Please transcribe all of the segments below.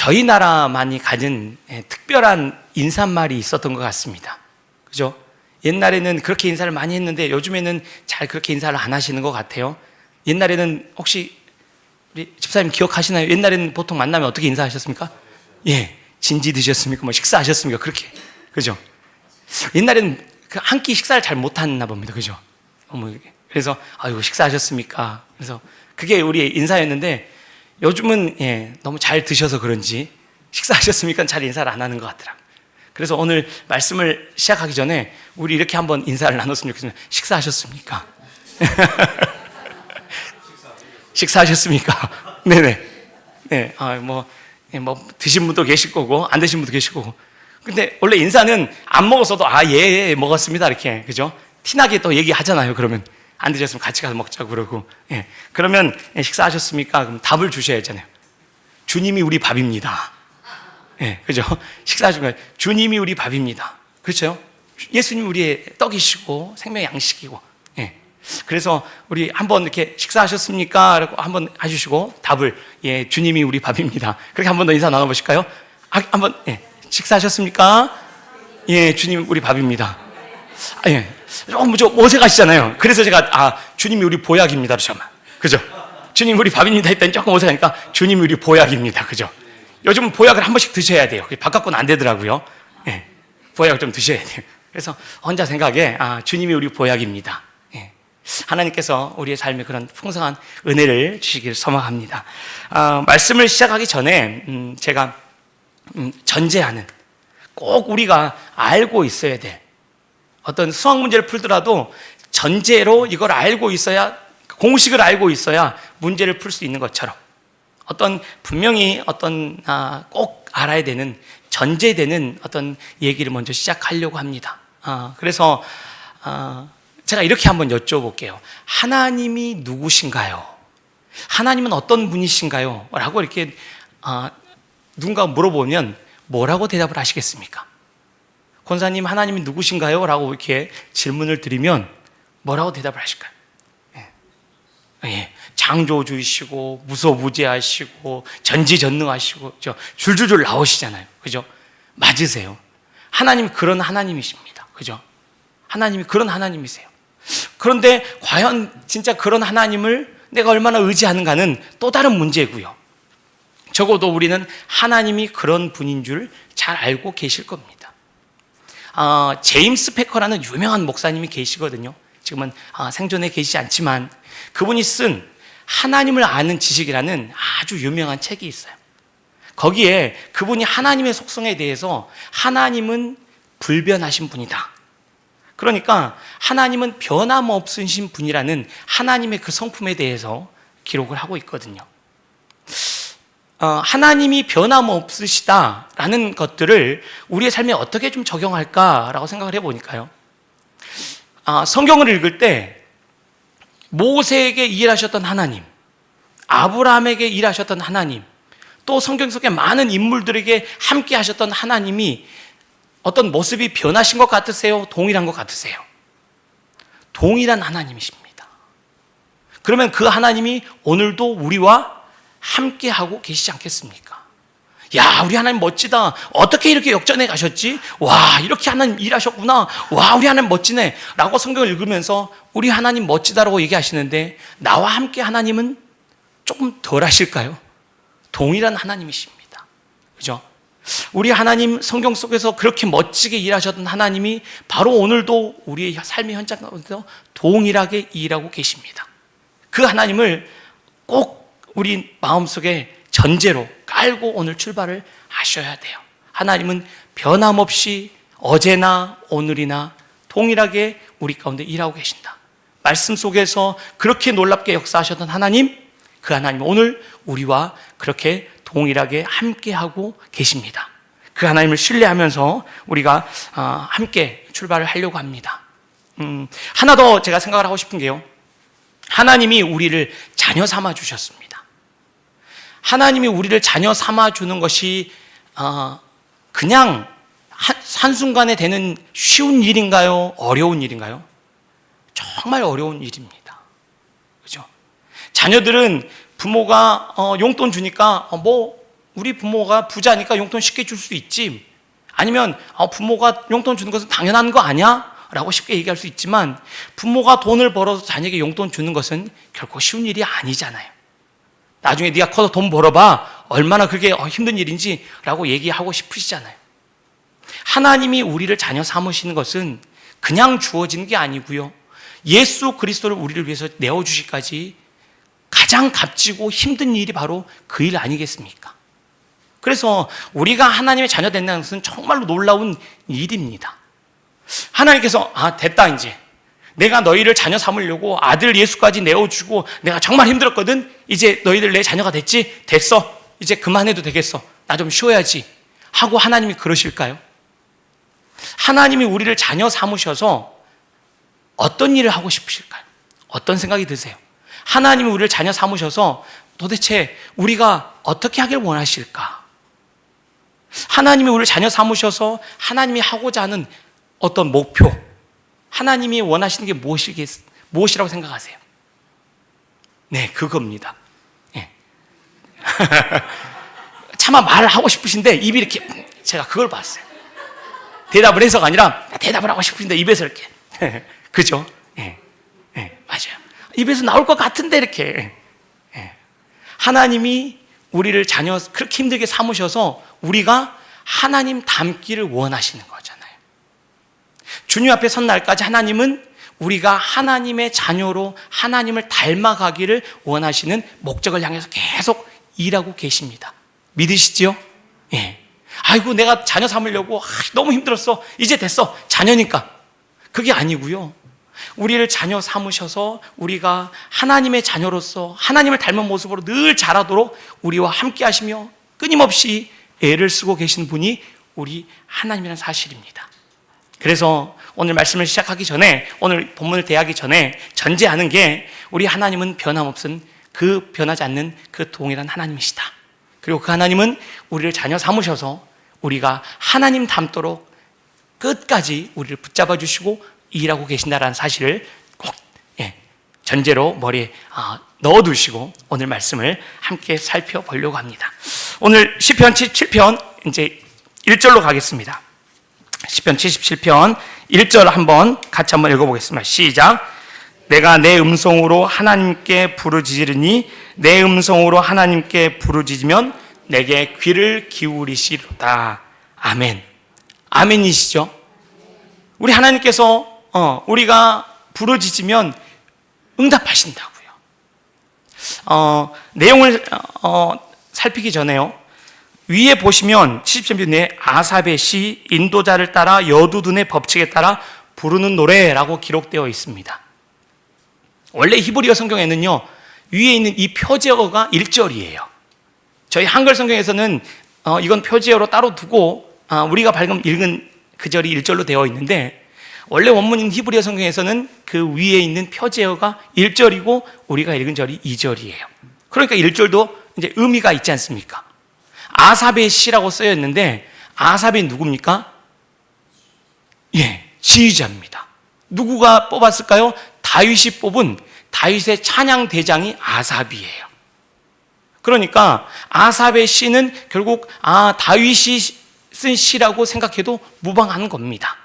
저희 나라만이 가진 특별한 인사말이 있었던 것 같습니다. 그죠? 옛날에는 그렇게 인사를 많이 했는데 요즘에는 잘 그렇게 인사를 안 하시는 것 같아요. 옛날에는 혹시 우리 집사님 기억하시나요? 옛날에는 보통 만나면 어떻게 인사하셨습니까? 예, 진지 드셨습니까? 뭐 식사하셨습니까? 그렇게. 그죠? 옛날에는 한 끼 식사를 잘 못했나 봅니다. 그죠? 그래서 아이고 식사하셨습니까? 그래서 그게 우리의 인사였는데 요즘은 너무 잘 드셔서 그런지 식사하셨습니까? 잘 인사를 안 하는 것 같더라고요. 그래서 오늘 말씀을 시작하기 전에 우리 이렇게 한번 인사를 나눴으면 좋겠습니다. 식사하셨습니까? 식사하셨습니까? 네네. 네, 뭐 드신 분도 계실 거고 안 드신 분도 계실 거고. 근데 원래 인사는 안 먹었어도 예, 먹었습니다 이렇게, 그죠? 티나게 또 얘기하잖아요. 그러면 안 드셨으면 같이 가서 먹자고 그러고. 그러면 식사하셨습니까? 그럼 답을 주셔야 하잖아요. 주님이 우리 밥입니다. 그죠? 식사하시면 주님이 우리 밥입니다. 그렇죠? 예수님 우리의 떡이시고 생명의 양식이고. 그래서 우리 한번 이렇게 식사하셨습니까? 라고 한번 해주시고 답을 주님이 우리 밥입니다. 그렇게 한번 더 인사 나눠보실까요? 한번 식사하셨습니까? 주님 우리 밥입니다. 좀 어색하시잖아요. 그래서 제가 주님이 우리 보약입니다. 그죠? 주님 우리 밥입니다 했더니 조금 어색하니까 주님이 우리 보약입니다. 그죠? 요즘은 보약을 한 번씩 드셔야 돼요. 바깥건 안 되더라고요. 보약을 좀 드셔야 돼요. 그래서 혼자 생각에 주님이 우리 보약입니다. 하나님께서 우리의 삶에 그런 풍성한 은혜를 주시기를 소망합니다. 말씀을 시작하기 전에 제가 전제하는 꼭 우리가 알고 있어야 될 어떤 수학 문제를 풀더라도 전제로 이걸 알고 있어야, 공식을 알고 있어야 문제를 풀 수 있는 것처럼 분명히 꼭 알아야 되는 전제되는 어떤 얘기를 먼저 시작하려고 합니다. 그래서 제가 이렇게 한번 여쭤볼게요. 하나님이 누구신가요? 하나님은 어떤 분이신가요? 라고 이렇게 누군가 물어보면 뭐라고 대답을 하시겠습니까? 권사님 하나님이 누구신가요? 라고 이렇게 질문을 드리면 뭐라고 대답을 하실까요? 창조주이시고 무소부재하시고 전지전능하시고 줄줄줄 나오시잖아요. 그죠? 맞으세요. 하나님 그런 하나님이십니다. 그죠? 하나님이 그런 하나님이세요. 그런데 과연 진짜 그런 하나님을 내가 얼마나 의지하는가는 또 다른 문제고요. 적어도 우리는 하나님이 그런 분인 줄 잘 알고 계실 겁니다. 제임스 패커라는 유명한 목사님이 계시거든요. 지금은 생존에 계시지 않지만 그분이 쓴 하나님을 아는 지식이라는 아주 유명한 책이 있어요. 거기에 그분이 하나님의 속성에 대해서 하나님은 불변하신 분이다. 그러니까 하나님은 변함없으신 분이라는 하나님의 그 성품에 대해서 기록을 하고 있거든요. 하나님이 변함없으시다라는 것들을 우리의 삶에 어떻게 좀 적용할까라고 생각을 해보니까요. 성경을 읽을 때 모세에게 일하셨던 하나님, 아브라함에게 일하셨던 하나님, 또 성경 속에 많은 인물들에게 함께 하셨던 하나님이 어떤 모습이 변하신 것 같으세요? 동일한 것 같으세요? 동일한 하나님이십니다. 그러면 그 하나님이 오늘도 우리와 함께하고 계시지 않겠습니까? 야, 우리 하나님 멋지다. 어떻게 이렇게 역전해 가셨지? 와, 이렇게 하나님 일하셨구나. 와, 우리 하나님 멋지네. 라고 성경을 읽으면서 우리 하나님 멋지다라고 얘기하시는데 나와 함께 하나님은 조금 덜 하실까요? 동일한 하나님이십니다. 그죠? 우리 하나님 성경 속에서 그렇게 멋지게 일하셨던 하나님이 바로 오늘도 우리의 삶의 현장 가운데서 동일하게 일하고 계십니다. 그 하나님을 꼭 우리 마음속에 전제로 깔고 오늘 출발을 하셔야 돼요. 하나님은 변함없이 어제나 오늘이나 동일하게 우리 가운데 일하고 계신다. 말씀 속에서 그렇게 놀랍게 역사하셨던 하나님, 그 하나님 오늘 우리와 그렇게 동일하게 함께하고 계십니다. 그 하나님을 신뢰하면서 우리가 함께 출발을 하려고 합니다. 하나 더 제가 생각을 하고 싶은 게요. 하나님이 우리를 자녀 삼아 주셨습니다. 하나님이 우리를 자녀 삼아 주는 것이 그냥 한순간에 되는 쉬운 일인가요? 어려운 일인가요? 정말 어려운 일입니다. 그죠? 자녀들은 부모가 용돈 주니까 우리 부모가 부자니까 용돈 쉽게 줄 수 있지. 아니면 부모가 용돈 주는 것은 당연한 거 아니야? 라고 쉽게 얘기할 수 있지만 부모가 돈을 벌어서 자녀에게 용돈 주는 것은 결코 쉬운 일이 아니잖아요. 나중에 네가 커서 돈 벌어봐. 얼마나 그게 힘든 일인지 라고 얘기하고 싶으시잖아요. 하나님이 우리를 자녀 삼으시는 것은 그냥 주어지는 게 아니고요. 예수 그리스도를 우리를 위해서 내어주시기까지 가장 값지고 힘든 일이 바로 그 일 아니겠습니까? 그래서 우리가 하나님의 자녀 된다는 것은 정말로 놀라운 일입니다. 하나님께서 됐다 이제 내가 너희를 자녀 삼으려고 아들 예수까지 내어주고 내가 정말 힘들었거든. 이제 너희들 내 자녀가 됐지? 됐어. 이제 그만해도 되겠어. 나 좀 쉬어야지 하고 하나님이 그러실까요? 하나님이 우리를 자녀 삼으셔서 어떤 일을 하고 싶으실까요? 어떤 생각이 드세요? 하나님이 우리를 자녀 삼으셔서 도대체 우리가 어떻게 하길 원하실까? 하나님이 우리를 자녀 삼으셔서 하나님이 하고자 하는 어떤 목표, 하나님이 원하시는 게 무엇이라고 생각하세요? 네, 그겁니다. 네. 차마 말을 하고 싶으신데 입이 이렇게, 제가 그걸 봤어요. 대답을 해서가 아니라 대답을 하고 싶으신데 입에서 이렇게. 그죠? 네. 네, 맞아요. 입에서 나올 것 같은데 이렇게. 네. 하나님이 우리를 자녀 그렇게 힘들게 삼으셔서 우리가 하나님 닮기를 원하시는 거잖아요. 주님 앞에 선 날까지 하나님은 우리가 하나님의 자녀로 하나님을 닮아가기를 원하시는 목적을 향해서 계속 일하고 계십니다. 믿으시죠? 예. 아이고 내가 자녀 삼으려고 너무 힘들었어. 이제 됐어. 자녀니까. 그게 아니고요. 우리를 자녀 삼으셔서 우리가 하나님의 자녀로서 하나님을 닮은 모습으로 늘 자라도록 우리와 함께 하시며 끊임없이 애를 쓰고 계신 분이 우리 하나님이라는 사실입니다. 그래서 오늘 말씀을 시작하기 전에, 오늘 본문을 대하기 전에 전제하는 게 우리 하나님은 변함없은 그 변하지 않는 그 동일한 하나님이시다. 그리고 그 하나님은 우리를 자녀 삼으셔서 우리가 하나님 닮도록 끝까지 우리를 붙잡아 주시고 일하고 계신다라는 사실을 꼭 전제로 머리에 넣어두시고 오늘 말씀을 함께 살펴보려고 합니다. 오늘 시편 77편 이제 1절로 가겠습니다. 시편 77편 1절 한번 같이 한번 읽어보겠습니다. 시작. 내가 내 음성으로 하나님께 부르짖으리니 내 음성으로 하나님께 부르짖으면 내게 귀를 기울이시로다. 아멘. 아멘이시죠? 우리 하나님께서 우리가 부르짖으면 응답하신다고요. 내용을 살피기 전에요. 위에 보시면 70편 아삽의 시 인도자를 따라 여두둔의 법칙에 따라 부르는 노래라고 기록되어 있습니다. 원래 히브리어 성경에는요, 위에 있는 이 표제어가 1절이에요. 저희 한글 성경에서는 이건 표제어로 따로 두고 우리가 방금 읽은 그 절이 1절로 되어 있는데, 원래 원문인 히브리어 성경에서는 그 위에 있는 표제어가 1절이고 우리가 읽은 절이 2절이에요. 그러니까 1절도 이제 의미가 있지 않습니까? 아삽의 시라고 쓰여 있는데 아삽이 누굽니까? 지휘자입니다. 누구가 뽑았을까요? 다윗이 뽑은 다윗의 찬양 대장이 아삽이에요. 그러니까 아삽의 시는 결국 다윗이 쓴 시라고 생각해도 무방한 겁니다.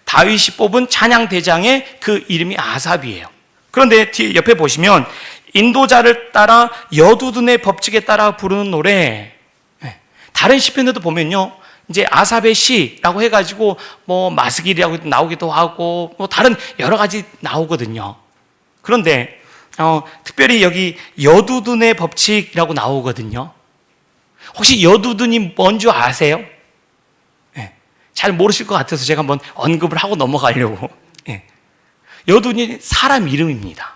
다윗이 뽑은 찬양 대장의 그 이름이 아삽이에요. 그런데 뒤에 옆에 보시면 인도자를 따라 여두둔의 법칙에 따라 부르는 노래, 다른 시편에도 보면요, 이제 아삽의 시라고 해가지고 뭐 마스길이라고 나오기도 하고 뭐 다른 여러 가지 나오거든요. 그런데 특별히 여기 여두둔의 법칙이라고 나오거든요. 혹시 여두둔이 뭔지 아세요? 잘 모르실 것 같아서 제가 한번 언급을 하고 넘어가려고. 여두둔이 사람 이름입니다.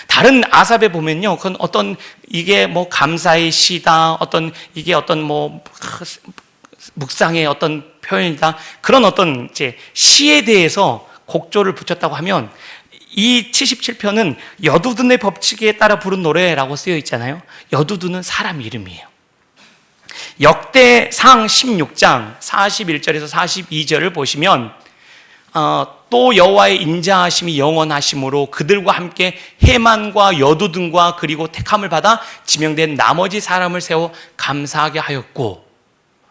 다른 아삽에 보면요, 그건 어떤 이게 뭐 감사의 시다, 이게 어떤 뭐 묵상의 어떤 표현이다, 그런 어떤 이제 시에 대해서 곡조를 붙였다고 하면 이 77편은 여두둔의 법칙에 따라 부른 노래라고 쓰여 있잖아요. 여두둔은 사람 이름이에요. 역대상 16장 41절에서 42절을 보시면 또 여호와의 인자하심이 영원하심으로 그들과 함께 해만과 여두둔과 그리고 택함을 받아 지명된 나머지 사람을 세워 감사하게 하였고,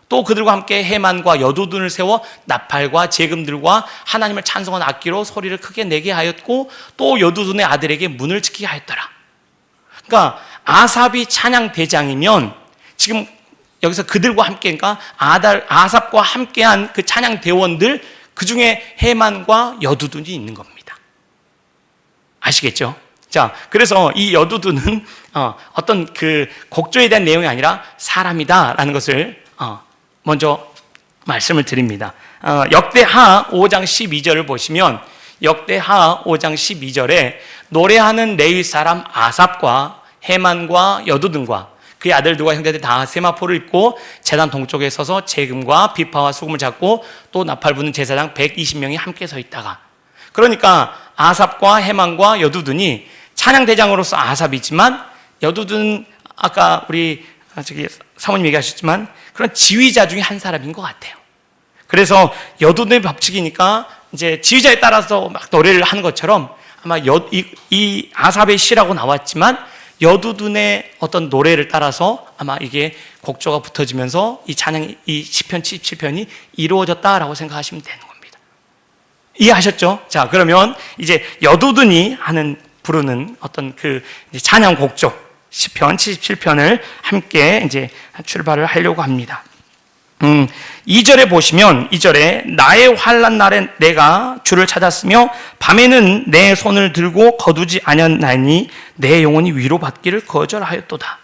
또 그들과 함께 해만과 여두둔을 세워 나팔과 제금들과 하나님을 찬송하는 악기로 소리를 크게 내게 하였고, 또 여두둔의 아들에게 문을 지키게 하였더라. 그러니까 아삽이 찬양 대장이면 지금 여기서 그들과 함께, 그러니까 아삽과 함께한 그 찬양 대원들, 그 중에 해만과 여두둔이 있는 겁니다. 아시겠죠? 자, 그래서 이 여두둔은 어떤 그 곡조에 대한 내용이 아니라 사람이다라는 것을 먼저 말씀을 드립니다. 역대하 5장 12절을 보시면, 역대하 5장 12절에 노래하는 레위 사람 아삽과 해만과 여두둔과 그의 아들들과 형제들 다 세마포를 입고 제단 동쪽에 서서 제금과 비파와 수금을 잡고 또 나팔 부는 제사장 120명이 함께 서 있다가, 그러니까 아삽과 해만과 여두둔이 찬양 대장으로서 아삽이지만, 여두둔 아까 우리 사모님 얘기하셨지만 그런 지휘자 중에 한 사람인 것 같아요. 그래서 여두둔의 법칙이니까 이제 지휘자에 따라서 막 노래를 하는 것처럼 아마 이 아삽의 시라고 나왔지만 여두둔의 어떤 노래를 따라서 아마 이게 곡조가 붙어지면서 이 찬양, 이 시편 77편이 이루어졌다라고 생각하시면 되는 겁니다. 이해하셨죠? 자, 그러면 이제 여두둔이 부르는 어떤 그 찬양 곡조 시편 77편을 함께 이제 출발을 하려고 합니다. 2절에 보시면, 2절에 나의 환난 날에 내가 주를 찾았으며 밤에는 내 손을 들고 거두지 아니하나니 내 영혼이 위로받기를 거절하였도다.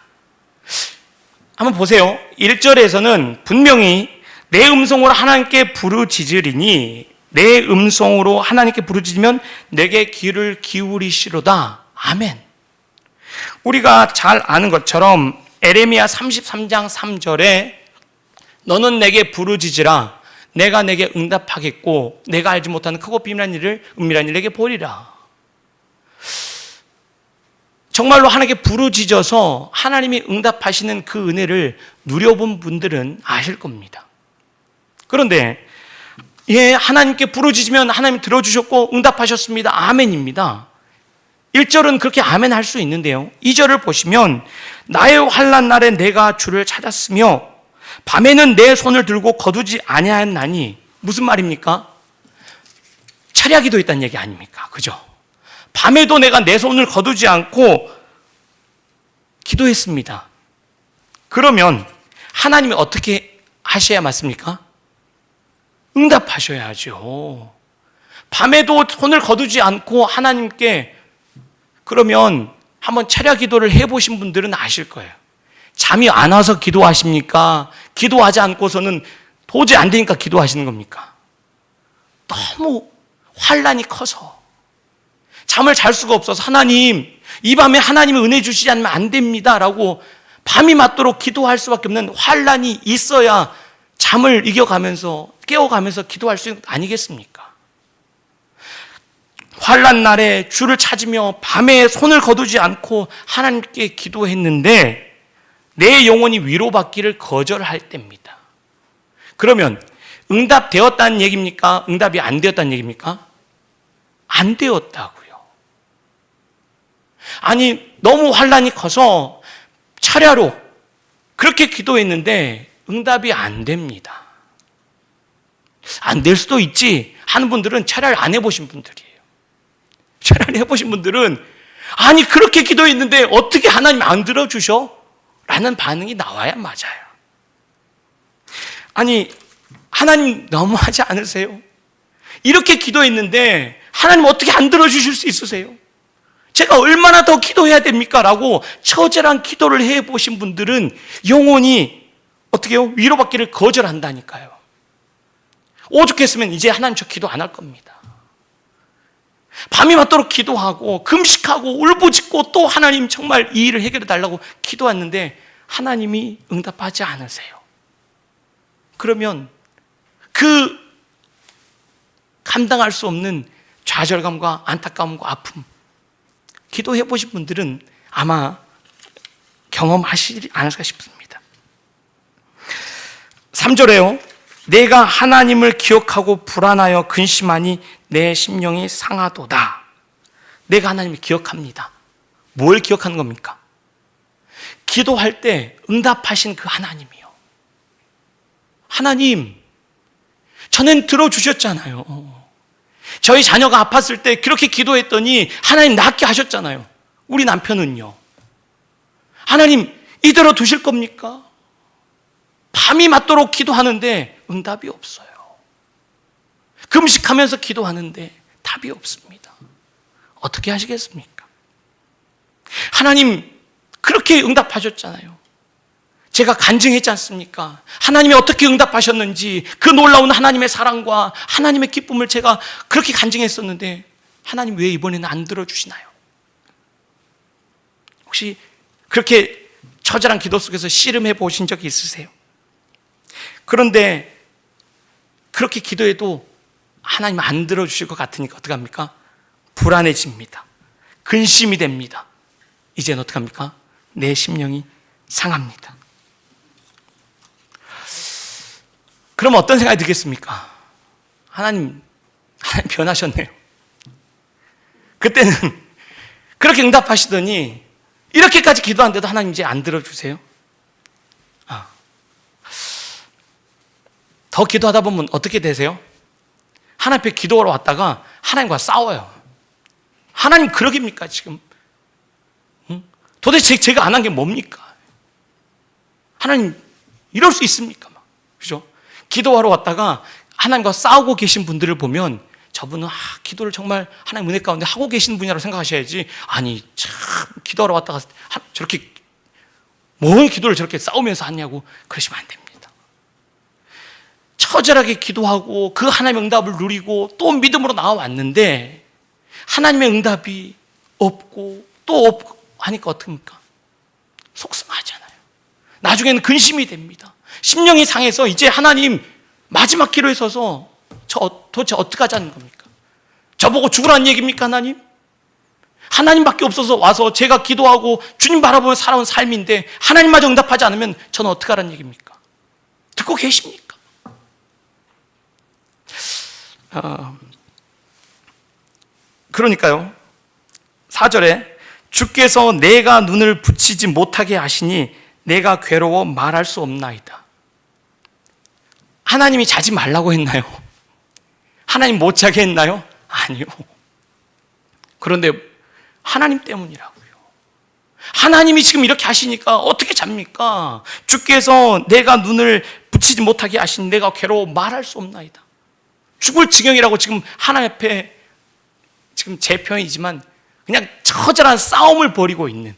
한번 보세요. 1절에서는 분명히 내 음성으로 하나님께 부르짖으리니 내 음성으로 하나님께 부르짖으면 내게 귀를 기울이시로다. 아멘. 우리가 잘 아는 것처럼 에레미야 33장 3절에 너는 내게 부르짖으라. 내가 내게 응답하겠고 내가 알지 못하는 크고 비밀한 일을 은밀한 일 내게 보리라. 정말로 하나님께 부르짖어서 하나님이 응답하시는 그 은혜를 누려본 분들은 아실 겁니다. 그런데 하나님께 부르짖으면 하나님이 들어주셨고 응답하셨습니다. 아멘입니다. 1절은 그렇게 아멘 할 수 있는데요, 2절을 보시면 나의 환난 날에 내가 주를 찾았으며 밤에는 내 손을 들고 거두지 아니하였나니, 무슨 말입니까? 철야 기도했다는 얘기 아닙니까? 그죠? 밤에도 내가 내 손을 거두지 않고 기도했습니다. 그러면 하나님이 어떻게 하셔야 맞습니까? 응답하셔야죠. 밤에도 손을 거두지 않고 하나님께, 그러면 한번 철야 기도를 해보신 분들은 아실 거예요. 잠이 안 와서 기도하십니까? 기도하지 않고서는 도저히 안 되니까 기도하시는 겁니까? 너무 환난이 커서 잠을 잘 수가 없어서 하나님, 이 밤에 하나님이 은혜 주시지 않으면 안 됩니다 라고 밤이 맞도록 기도할 수밖에 없는 환난이 있어야 잠을 이겨가면서 깨워가면서 기도할 수 있는 것 아니겠습니까? 환난 날에 주를 찾으며 밤에 손을 거두지 않고 하나님께 기도했는데 내 영혼이 위로받기를 거절할 때입니다. 그러면 응답되었다는 얘기입니까? 응답이 안 되었다는 얘기입니까? 안 되었다고요. 아니, 너무 환난이 커서 철야로 그렇게 기도했는데 응답이 안 됩니다. 안 될 수도 있지 하는 분들은 철야를 안 해보신 분들이에요. 철야를 해보신 분들은 아니, 그렇게 기도했는데 어떻게 하나님 안 들어주셔? 라는 반응이 나와야 맞아요. 아니, 하나님 너무하지 않으세요? 이렇게 기도했는데 하나님 어떻게 안 들어주실 수 있으세요? 제가 얼마나 더 기도해야 됩니까? 라고 처절한 기도를 해보신 분들은 영혼이 어떻게 해요? 위로받기를 거절한다니까요. 오죽했으면 이제 하나님 저 기도 안 할 겁니다. 밤이 맞도록 기도하고 금식하고 울부짖고 또 하나님 정말 이 일을 해결해 달라고 기도했는데 하나님이 응답하지 않으세요. 그러면 그 감당할 수 없는 좌절감과 안타까움과 아픔, 기도해 보신 분들은 아마 경험하시지 않을까 싶습니다. 3절에요. 내가 하나님을 기억하고 불안하여 근심하니 내 심령이 상하도다. 내가 하나님을 기억합니다. 뭘 기억하는 겁니까? 기도할 때 응답하신 그 하나님이요. 하나님, 저는 들어주셨잖아요. 저희 자녀가 아팠을 때 그렇게 기도했더니 하나님 낫게 하셨잖아요. 우리 남편은요. 하나님, 이대로 두실 겁니까? 밤이 맞도록 기도하는데 응답이 없어요. 금식하면서 기도하는데 답이 없습니다. 어떻게 하시겠습니까? 하나님, 그렇게 응답하셨잖아요. 제가 간증했지 않습니까? 하나님이 어떻게 응답하셨는지 그 놀라운 하나님의 사랑과 하나님의 기쁨을 제가 그렇게 간증했었는데 하나님 왜 이번에는 안 들어주시나요? 혹시 그렇게 처절한 기도 속에서 씨름해 보신 적이 있으세요? 그런데 그렇게 기도해도 하나님 안 들어주실 것 같으니까 어떡합니까? 불안해집니다. 근심이 됩니다. 이제는 어떡합니까? 내 심령이 상합니다. 그럼 어떤 생각이 들겠습니까? 하나님 변하셨네요. 그때는 그렇게 응답하시더니 이렇게까지 기도하는데도 하나님 이제 안 들어주세요? 더 기도하다 보면 어떻게 되세요? 하나님 앞에 기도하러 왔다가 하나님과 싸워요. 하나님 그러깁니까 지금? 도대체 제가 안 한 게 뭡니까? 하나님 이럴 수 있습니까? 그죠? 기도하러 왔다가 하나님과 싸우고 계신 분들을 보면 저분은 기도를 정말 하나님 은혜 가운데 하고 계신 분이라고 생각하셔야지, 아니 참 기도하러 왔다가 저렇게 뭔 기도를 저렇게 싸우면서 하냐고 그러시면 안 됩니다. 처절하게 기도하고 그 하나님의 응답을 누리고 또 믿음으로 나와왔는데 하나님의 응답이 없고 또 없고 하니까 어떡합니까? 속상하잖아요. 나중에는 근심이 됩니다. 심령이 상해서 이제 하나님 마지막 기로에 서서 저 도대체 어떻게 하자는 겁니까? 저보고 죽으라는 얘기입니까 하나님? 하나님밖에 없어서 와서 제가 기도하고 주님 바라보며 살아온 삶인데 하나님마저 응답하지 않으면 저는 어떻게 하라는 얘기입니까? 듣고 계십니까? 그러니까요 4절에 주께서 내가 눈을 붙이지 못하게 하시니 내가 괴로워 말할 수 없나이다. 하나님이 자지 말라고 했나요? 하나님 못 자게 했나요? 아니요. 그런데 하나님 때문이라고요. 하나님이 지금 이렇게 하시니까 어떻게 잡니까? 주께서 내가 눈을 붙이지 못하게 하시니 내가 괴로워 말할 수 없나이다. 죽을 지경이라고 지금 하나님 앞에 지금 제 표현이지만 그냥 처절한 싸움을 벌이고 있는,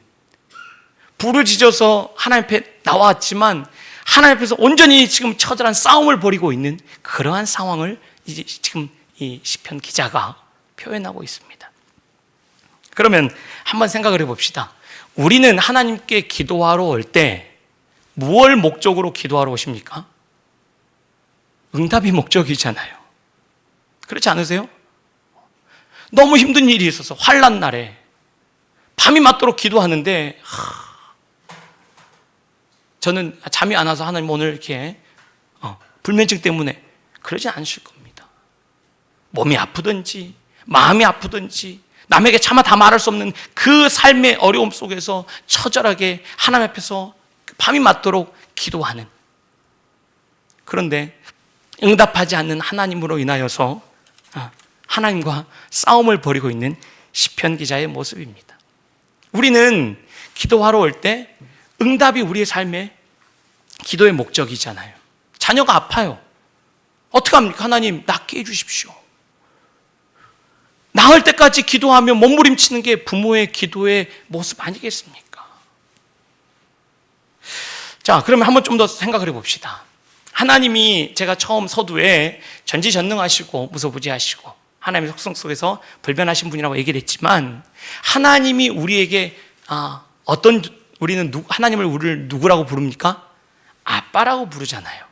불을 지져서 하나님 앞에 나왔지만 하나님 앞에서 온전히 지금 처절한 싸움을 벌이고 있는 그러한 상황을 이제 지금 이 시편 기자가 표현하고 있습니다. 그러면 한번 생각을 해봅시다. 우리는 하나님께 기도하러 올 때 무엇을 목적으로 기도하러 오십니까? 응답이 목적이잖아요. 그렇지 않으세요? 너무 힘든 일이 있어서 환난 날에 밤이 맞도록 기도하는데 저는 잠이 안 와서 하나님 오늘 이렇게 불면증 때문에 그러지 않으실 겁니다. 몸이 아프든지 마음이 아프든지 남에게 차마 다 말할 수 없는 그 삶의 어려움 속에서 처절하게 하나님 앞에서 밤이 맞도록 기도하는, 그런데 응답하지 않는 하나님으로 인하여서 하나님과 싸움을 벌이고 있는 시편 기자의 모습입니다. 우리는 기도하러 올 때 응답이 우리의 삶의 기도의 목적이잖아요. 자녀가 아파요. 어떡합니까? 하나님 낫게 해주십시오. 나을 때까지 기도하며 몸부림치는 게 부모의 기도의 모습 아니겠습니까? 자, 그러면 한번 좀 더 생각을 해봅시다. 하나님이 제가 처음 서두에 전지전능하시고 무소부지하시고 하나님의 속성 속에서 불변하신 분이라고 얘기를 했지만, 하나님이 우리에게 하나님을 우리를 누구라고 부릅니까? 아빠라고 부르잖아요.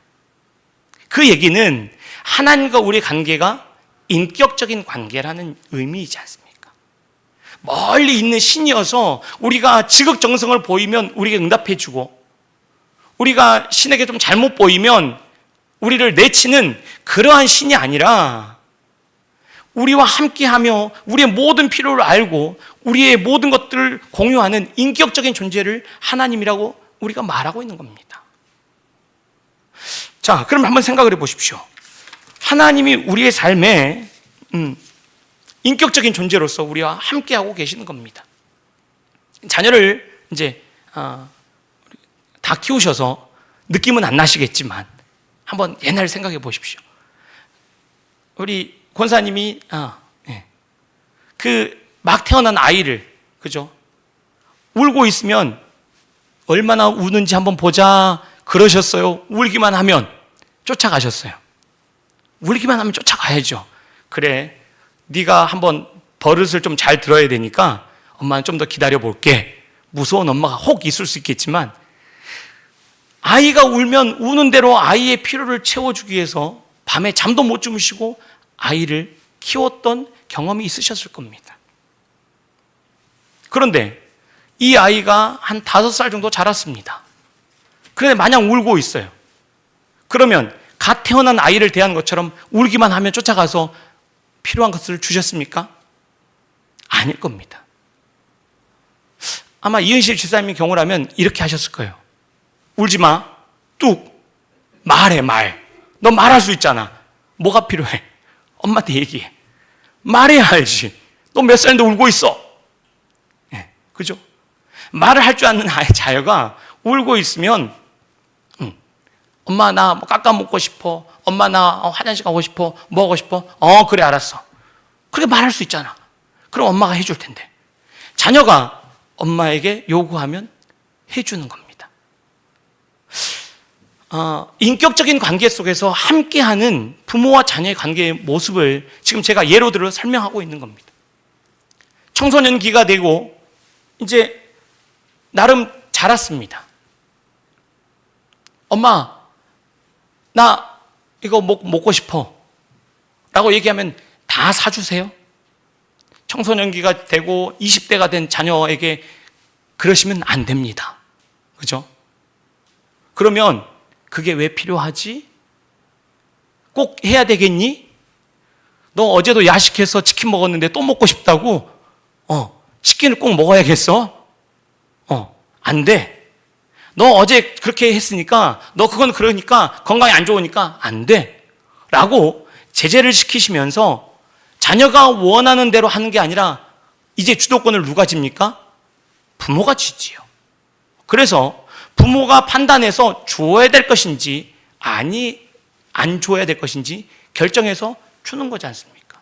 그 얘기는 하나님과 우리의 관계가 인격적인 관계라는 의미이지 않습니까? 멀리 있는 신이어서 우리가 지극정성을 보이면 우리에게 응답해 주고, 우리가 신에게 좀 잘못 보이면 우리를 내치는 그러한 신이 아니라 우리와 함께하며 우리의 모든 필요를 알고 우리의 모든 것들을 공유하는 인격적인 존재를 하나님이라고 우리가 말하고 있는 겁니다. 자, 그럼 한번 생각을 해보십시오. 하나님이 우리의 삶에 인격적인 존재로서 우리와 함께하고 계시는 겁니다. 자녀를 이제 다 키우셔서 느낌은 안 나시겠지만 한번 옛날 생각해 보십시오. 우리 권사님이 그 막 태어난 아이를, 그죠? 울고 있으면 얼마나 우는지 한번 보자 그러셨어요? 울기만 하면 쫓아가셨어요? 울기만 하면 쫓아가야죠. 그래, 네가 한번 버릇을 좀 잘 들어야 되니까 엄마는 좀 더 기다려 볼게. 무서운 엄마가 혹 있을 수 있겠지만 아이가 울면 우는 대로 아이의 필요를 채워주기 위해서 밤에 잠도 못 주무시고 아이를 키웠던 경험이 있으셨을 겁니다. 그런데 이 아이가 한 5살 정도 자랐습니다. 그런데 마냥 울고 있어요. 그러면 갓 태어난 아이를 대하는 것처럼 울기만 하면 쫓아가서 필요한 것을 주셨습니까? 아닐 겁니다. 아마 이은실 집사님의 경우라면 이렇게 하셨을 거예요. 울지 마. 뚝. 말해, 말. 너 말할 수 있잖아. 뭐가 필요해? 엄마한테 얘기해. 말해야 알지. 너 몇 살인데 울고 있어. 네, 그죠? 말을 할 줄 아는 자녀가 울고 있으면 엄마 나 뭐 깎아 먹고 싶어. 엄마 나 화장실 가고 싶어. 뭐 하고 싶어? 그래 알았어. 그렇게 말할 수 있잖아. 그럼 엄마가 해줄 텐데. 자녀가 엄마에게 요구하면 해주는 겁니다. 인격적인 관계 속에서 함께하는 부모와 자녀의 관계의 모습을 지금 제가 예로 들어 설명하고 있는 겁니다. 청소년기가 되고 이제 나름 자랐습니다. 엄마, 나 이거 먹고 싶어 라고 얘기하면 다 사주세요? 청소년기가 되고 20대가 된 자녀에게 그러시면 안 됩니다. 그죠? 그러면 그게 왜 필요하지? 꼭 해야 되겠니? 너 어제도 야식해서 치킨 먹었는데 또 먹고 싶다고? 치킨을 꼭 먹어야겠어? 안 돼. 너 어제 그렇게 했으니까 너 그건 그러니까 건강에 안 좋으니까 안 돼. 라고 제재를 시키시면서 자녀가 원하는 대로 하는 게 아니라 이제 주도권을 누가 집니까? 부모가 지지요. 그래서 부모가 판단해서 주어야 될 것인지 안 줘야 될 것인지 결정해서 주는 거지 않습니까?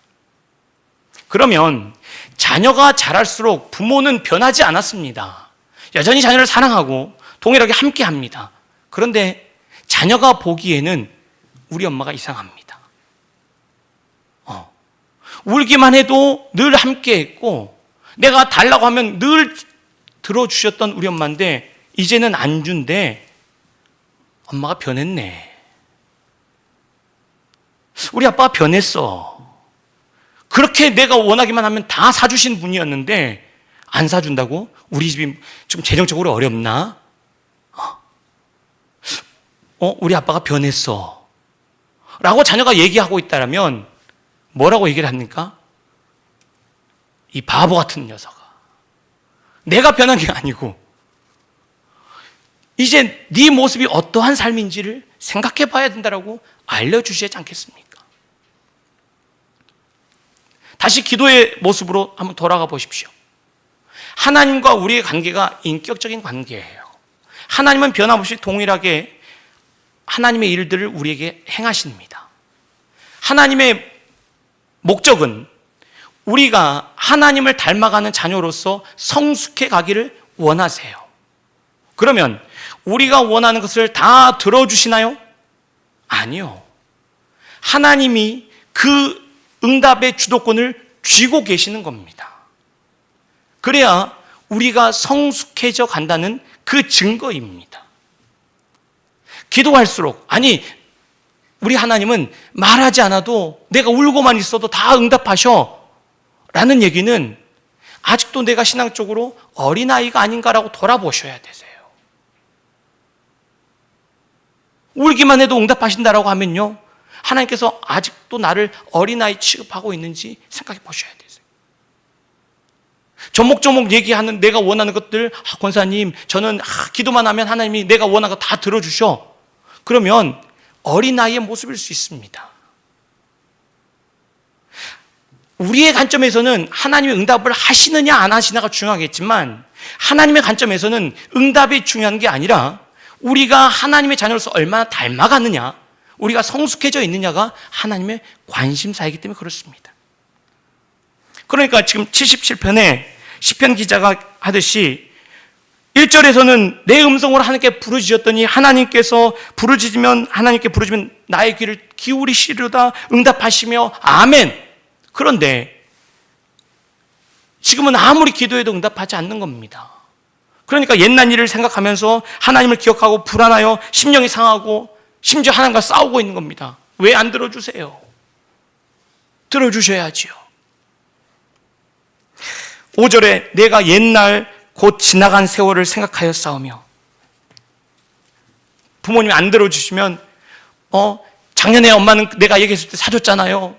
그러면 자녀가 자랄수록 부모는 변하지 않았습니다. 여전히 자녀를 사랑하고 동일하게 함께합니다. 그런데 자녀가 보기에는 우리 엄마가 이상합니다. 울기만 해도 늘 함께했고 내가 달라고 하면 늘 들어주셨던 우리 엄마인데 이제는 안 준대. 엄마가 변했네. 우리 아빠가 변했어. 그렇게 내가 원하기만 하면 다 사주신 분이었는데 안 사준다고? 우리 집이 좀 재정적으로 어렵나? 우리 아빠가 변했어. 라고 자녀가 얘기하고 있다면 뭐라고 얘기를 합니까? 이 바보 같은 녀석아. 내가 변한 게 아니고 이제 네 모습이 어떠한 삶인지를 생각해 봐야 된다라고 알려주시지 않겠습니까? 다시 기도의 모습으로 한번 돌아가 보십시오. 하나님과 우리의 관계가 인격적인 관계예요. 하나님은 변함없이 동일하게 하나님의 일들을 우리에게 행하십니다. 하나님의 목적은 우리가 하나님을 닮아가는 자녀로서 성숙해 가기를 원하세요. 그러면 우리가 원하는 것을 다 들어주시나요? 아니요. 하나님이 그 응답의 주도권을 쥐고 계시는 겁니다. 그래야 우리가 성숙해져 간다는 그 증거입니다. 기도할수록, 우리 하나님은 말하지 않아도 내가 울고만 있어도 다 응답하셔 라는 얘기는 아직도 내가 신앙적으로 어린아이가 아닌가라고 돌아보셔야 되세요. 울기만 해도 응답하신다라고 하면요, 하나님께서 아직도 나를 어린아이 취급하고 있는지 생각해 보셔야 돼요. 조목조목 얘기하는 내가 원하는 것들, 권사님 저는 기도만 하면 하나님이 내가 원하는 거 다 들어주셔. 그러면 어린아이의 모습일 수 있습니다. 우리의 관점에서는 하나님의 응답을 하시느냐 안 하시느냐가 중요하겠지만, 하나님의 관점에서는 응답이 중요한 게 아니라 우리가 하나님의 자녀로서 얼마나 닮아가느냐, 우리가 성숙해져 있느냐가 하나님의 관심사이기 때문에 그렇습니다. 그러니까 지금 77편에 시편 기자가 하듯이 1절에서는 내 음성으로 하나님께 부르짖었더니 하나님께서 하나님께 부르짖으면 나의 귀를 기울이시려다 응답하시며 아멘. 그런데 지금은 아무리 기도해도 응답하지 않는 겁니다. 그러니까 옛날 일을 생각하면서 하나님을 기억하고 불안하여 심령이 상하고 심지어 하나님과 싸우고 있는 겁니다. 왜 안 들어주세요? 들어주셔야지요. 5절에 내가 옛날 곧 지나간 세월을 생각하여 싸우며, 부모님이 안 들어주시면 작년에 엄마는 내가 얘기했을 때 사줬잖아요.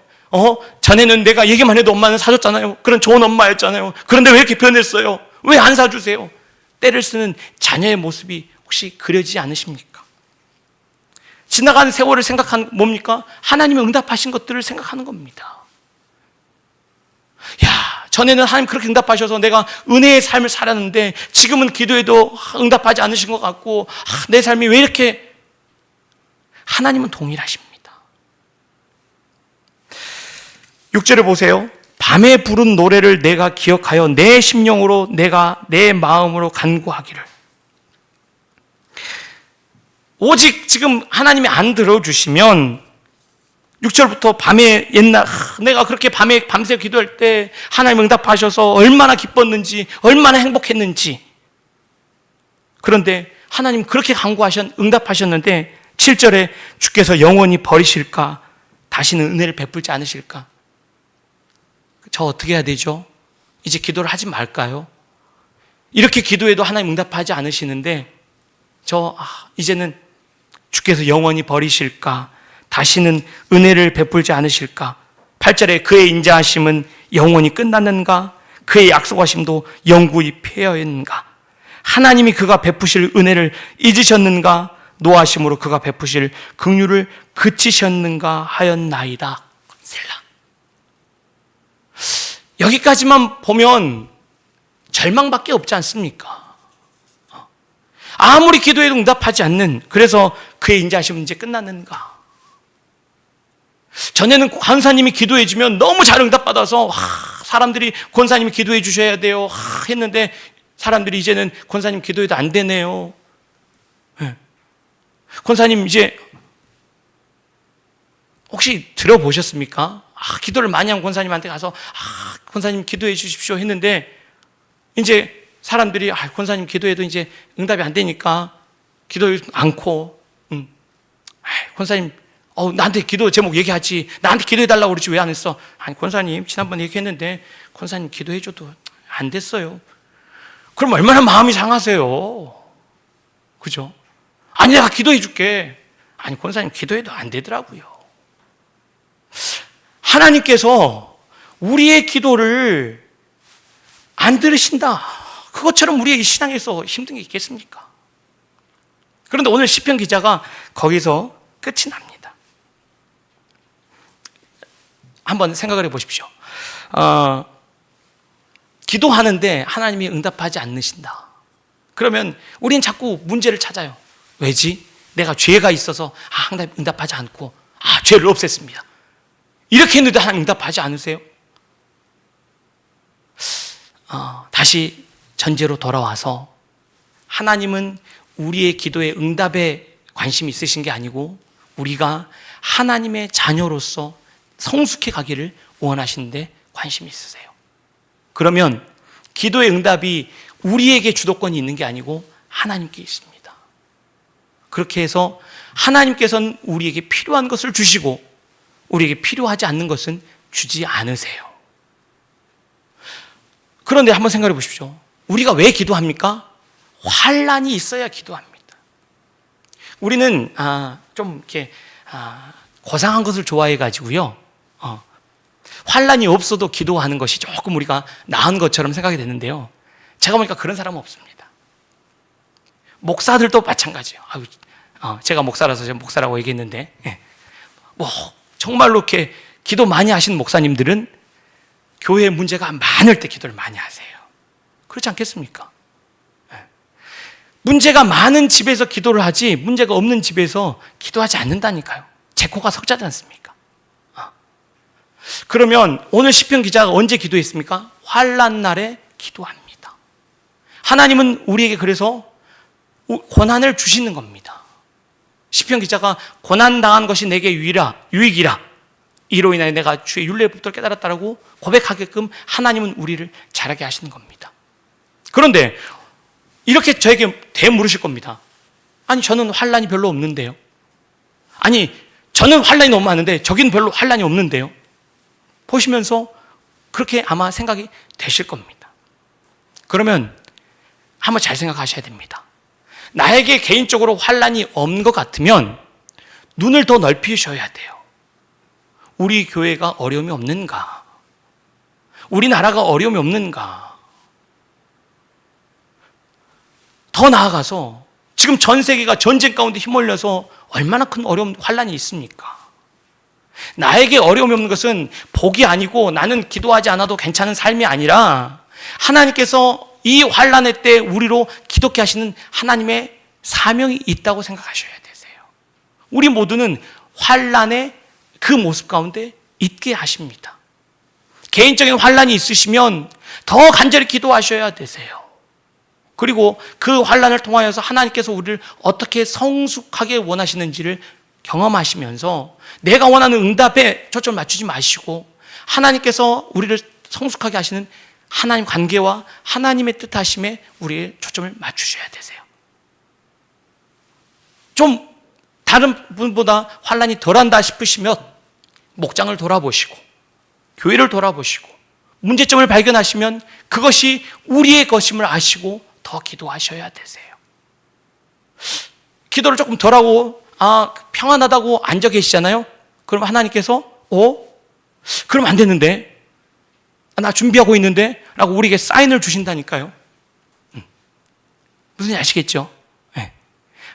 전에는 내가 얘기만 해도 엄마는 사줬잖아요. 그런 좋은 엄마였잖아요. 그런데 왜 이렇게 변했어요? 왜 안 사주세요? 때를 쓰는 자녀의 모습이 혹시 그려지지 않으십니까? 지나간 세월을 생각하는 뭡니까? 하나님의 응답하신 것들을 생각하는 겁니다. 야, 전에는 하나님 그렇게 응답하셔서 내가 은혜의 삶을 살았는데 지금은 기도해도 응답하지 않으신 것 같고, 내 삶이 왜 이렇게. 하나님은 동일하십니다. 6절을 보세요. 밤에 부른 노래를 내가 기억하여 내 심령으로 내가 내 마음으로 간구하기를. 오직 지금 하나님이 안 들어주시면 6절부터 밤에 내가 그렇게 밤새 기도할 때 하나님 응답하셔서 얼마나 기뻤는지, 얼마나 행복했는지. 그런데 하나님 그렇게 응답하셨는데 7절에 주께서 영원히 버리실까? 다시는 은혜를 베풀지 않으실까? 저 어떻게 해야 되죠? 이제 기도를 하지 말까요? 이렇게 기도해도 하나님 응답하지 않으시는데 이제는 주께서 영원히 버리실까? 다시는 은혜를 베풀지 않으실까? 8절에 그의 인자하심은 영원히 끝났는가? 그의 약속하심도 영구히 폐하였는가? 하나님이 그가 베푸실 은혜를 잊으셨는가? 노하심으로 그가 베푸실 긍휼을 그치셨는가 하였나이다. 셀라. 여기까지만 보면 절망밖에 없지 않습니까? 아무리 기도해도 응답하지 않는, 그래서 그의 인자하심은 이제 끝났는가? 전에는 권사님이 기도해 주면 너무 잘 응답받아서 사람들이 권사님이 기도해 주셔야 돼요 했는데, 사람들이 이제는 권사님 기도해도 안 되네요. 권사님 이제 혹시 들어보셨습니까? 기도를 많이 한 권사님한테 가서 권사님 기도해 주십시오 했는데, 이제 사람들이 권사님 기도해도 이제 응답이 안 되니까 기도하지 않고, 권사님 나한테 기도 제목 얘기하지, 나한테 기도해달라고 그러지 왜 안 했어? 아니 권사님 지난번에 얘기했는데 권사님 기도해줘도 안 됐어요. 그럼 얼마나 마음이 상하세요. 그죠? 아니 내가 기도해 줄게. 아니 권사님 기도해도 안 되더라고요. 하나님께서 우리의 기도를 안 들으신다, 그것처럼 우리의 신앙에서 힘든 게 있겠습니까? 그런데 오늘 시편 기자가 거기서 끝이 납니다. 한번 생각을 해보십시오. 기도하는데 하나님이 응답하지 않으신다. 그러면 우린 자꾸 문제를 찾아요. 왜지? 내가 죄가 있어서 하나님 응답하지 않고 죄를 없앴습니다. 이렇게 했는데 하나님 응답하지 않으세요? 다시 전제로 돌아와서 하나님은 우리의 기도에 응답에 관심이 있으신 게 아니고 우리가 하나님의 자녀로서 성숙해 가기를 원하시는데 관심이 있으세요. 그러면 기도의 응답이 우리에게 주도권이 있는 게 아니고 하나님께 있습니다. 그렇게 해서 하나님께서는 우리에게 필요한 것을 주시고 우리에게 필요하지 않는 것은 주지 않으세요. 그런데 한번 생각해 보십시오. 우리가 왜 기도합니까? 환난이 있어야 기도합니다. 우리는 좀 이렇게 고상한 것을 좋아해 가지고요. 환란이 없어도 기도하는 것이 조금 우리가 나은 것처럼 생각이 되는데요. 제가 보니까 그런 사람은 없습니다. 목사들도 마찬가지예요. 제가 목사라서 제가 목사라고 얘기했는데, 뭐 정말로 이렇게 기도 많이 하시는 목사님들은 교회에 문제가 많을 때 기도를 많이 하세요. 그렇지 않겠습니까? 문제가 많은 집에서 기도를 하지 문제가 없는 집에서 기도하지 않는다니까요. 제 코가 석자지 않습니까? 그러면 오늘 시편 기자가 언제 기도했습니까? 환난 날에 기도합니다. 하나님은 우리에게 그래서 고난을 주시는 겁니다. 시편 기자가 고난 당한 것이 내게 유익이라 이로 인하여 내가 주의 율례의 법도를 깨달았다라고 고백하게끔 하나님은 우리를 자라게 하시는 겁니다. 그런데 이렇게 저에게 되물으실 겁니다. 아니, 저는 환난이 별로 없는데요. 아니, 저는 환난이 너무 많은데 저긴 별로 환난이 없는데요. 보시면서 그렇게 아마 생각이 되실 겁니다. 그러면 한번 잘 생각하셔야 됩니다. 나에게 개인적으로 환난이 없는 것 같으면 눈을 더 넓히셔야 돼요. 우리 교회가 어려움이 없는가? 우리나라가 어려움이 없는가? 더 나아가서 지금 전 세계가 전쟁 가운데 휘말려서 얼마나 큰 어려움, 환난이 있습니까? 나에게 어려움이 없는 것은 복이 아니고 나는 기도하지 않아도 괜찮은 삶이 아니라 하나님께서 이 환난의 때 우리로 기독케 하시는 하나님의 사명이 있다고 생각하셔야 되세요. 우리 모두는 환난의 그 모습 가운데 있게 하십니다. 개인적인 환난이 있으시면 더 간절히 기도하셔야 되세요. 그리고 그 환난을 통하여서 하나님께서 우리를 어떻게 성숙하게 원하시는지를 경험하시면서 내가 원하는 응답에 초점을 맞추지 마시고 하나님께서 우리를 성숙하게 하시는 하나님 관계와 하나님의 뜻하심에 우리의 초점을 맞추셔야 되세요. 좀 다른 분보다 환난이 덜한다 싶으시면 목장을 돌아보시고 교회를 돌아보시고 문제점을 발견하시면 그것이 우리의 것임을 아시고 더 기도하셔야 되세요. 기도를 조금 덜하고 평안하다고 앉아 계시잖아요. 그럼 하나님께서 그럼 안 되는데 나 준비하고 있는데 라고 우리에게 사인을 주신다니까요. 무슨 일 아시겠죠? 네.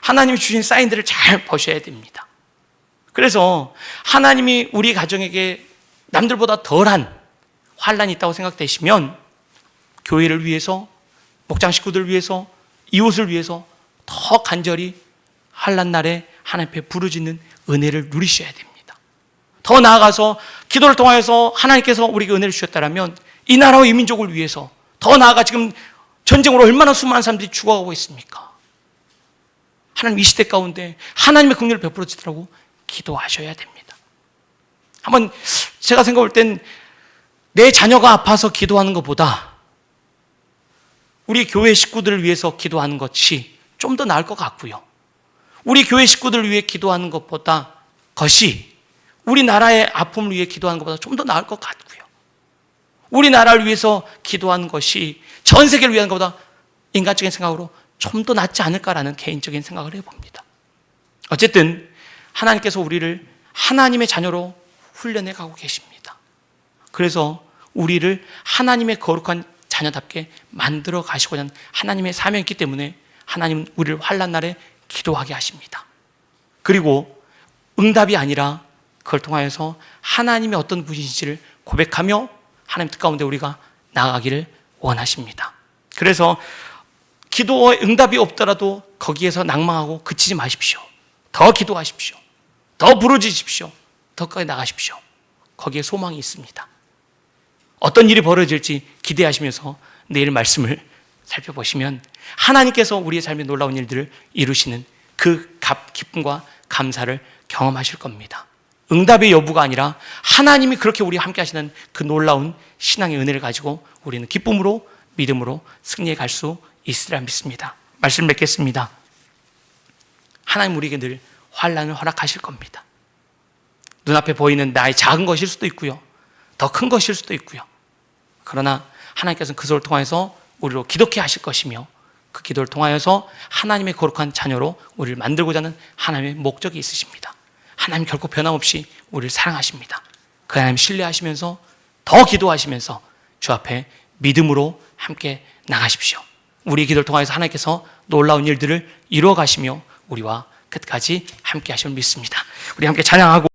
하나님이 주신 사인들을 잘 보셔야 됩니다. 그래서 하나님이 우리 가정에게 남들보다 덜한 환난이 있다고 생각되시면 교회를 위해서 목장 식구들을 위해서 이웃을 위해서 더 간절히 환난 날에 하나님 앞에 부르짖는 은혜를 누리셔야 됩니다. 더 나아가서 기도를 통해서 하나님께서 우리에게 은혜를 주셨다면 이 나라와 이 민족을 위해서 더 나아가 지금 전쟁으로 얼마나 수많은 사람들이 죽어가고 있습니까? 하나님 이 시대 가운데 하나님의 긍휼을 베풀어 주시라고 기도하셔야 됩니다. 한번 제가 생각할 땐 내 자녀가 아파서 기도하는 것보다 우리 교회 식구들을 위해서 기도하는 것이 좀 더 나을 것 같고요. 우리 교회 식구들을 위해 기도하는 것이 우리나라의 아픔을 위해 기도하는 것보다 좀 더 나을 것 같고요. 우리나라를 위해서 기도하는 것이 전 세계를 위한 것보다 인간적인 생각으로 좀 더 낫지 않을까라는 개인적인 생각을 해봅니다. 어쨌든 하나님께서 우리를 하나님의 자녀로 훈련해 가고 계십니다. 그래서 우리를 하나님의 거룩한 자녀답게 만들어 가시고자 하는 하나님의 사명이 있기 때문에 하나님은 우리를 환난 날에 기도하게 하십니다. 그리고 응답이 아니라 그걸 통하여서 하나님의 어떤 분이신지를 고백하며 하나님 뜻 가운데 우리가 나아가기를 원하십니다. 그래서 기도의 응답이 없더라도 거기에서 낭망하고 그치지 마십시오. 더 기도하십시오. 더 부르짖으십시오. 더 가까이 나가십시오. 거기에 소망이 있습니다. 어떤 일이 벌어질지 기대하시면서 내일 말씀을 살펴보시면 하나님께서 우리의 삶에 놀라운 일들을 이루시는 그 기쁨과 감사를 경험하실 겁니다. 응답의 여부가 아니라 하나님이 그렇게 우리와 함께 하시는 그 놀라운 신앙의 은혜를 가지고 우리는 기쁨으로 믿음으로 승리해 갈 수 있으리라 믿습니다. 말씀 맺겠습니다. 하나님 우리에게 늘 환난을 허락하실 겁니다. 눈앞에 보이는 나의 작은 것일 수도 있고요. 더 큰 것일 수도 있고요. 그러나 하나님께서는 그 소를 통해서 우리로 기독케 하실 것이며 그 기도를 통하여서 하나님의 거룩한 자녀로 우리를 만들고자 하는 하나님의 목적이 있으십니다. 하나님 결코 변함없이 우리를 사랑하십니다. 그 하나님 신뢰하시면서 더 기도하시면서 주 앞에 믿음으로 함께 나가십시오. 우리의 기도를 통하여서 하나님께서 놀라운 일들을 이루어 가시며 우리와 끝까지 함께 하심을 믿습니다. 우리 함께 찬양하고